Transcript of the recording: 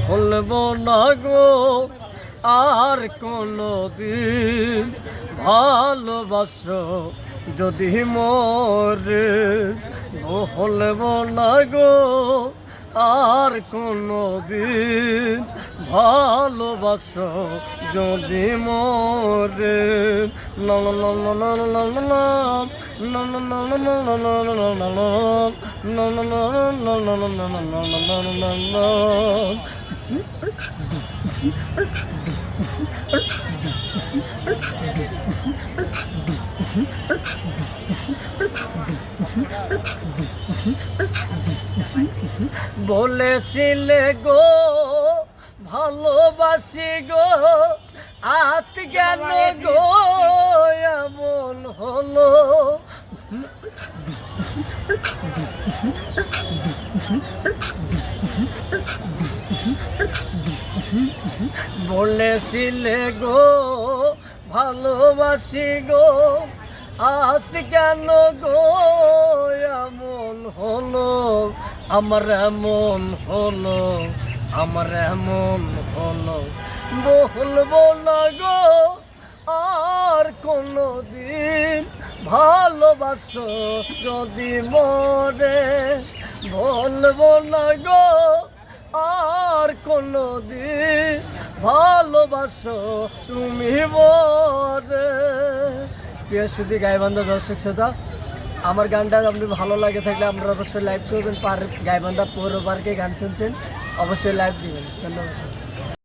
বলবো না গো আর কোনো দিন ভালোবাসো যদি মরে, বলবো না গো আর কোনো দিন ভালোবাসো যদি মরে। না না না না না না না না না না না না না না না না না। বলেছিলে গো ভালোবাসি গো, আজ গেল গো এমন হলো। বলেছিলে গো ভালোবাসি গো, আজ কেন গো এমন হলো। আমার এমন হলো, আমার এমন হলো। বলবো না গো আর কোনো দিন ভালোবাসো যদি মরে, বলবো না গো আর কোনো দিন ভালোবাসো তুমি মরে। প্রিয় সুধী গাইবান্ধা দর্শক শ্রোতা, আমার গানটা আপনি ভালো লাগে থাকলে আপনারা অবশ্যই লাইভ করবেন। গাইবান্ধা পৌর পার্কে গান শুনছেন, অবশ্যই লাইভ দিবেন। ধন্যবাদ।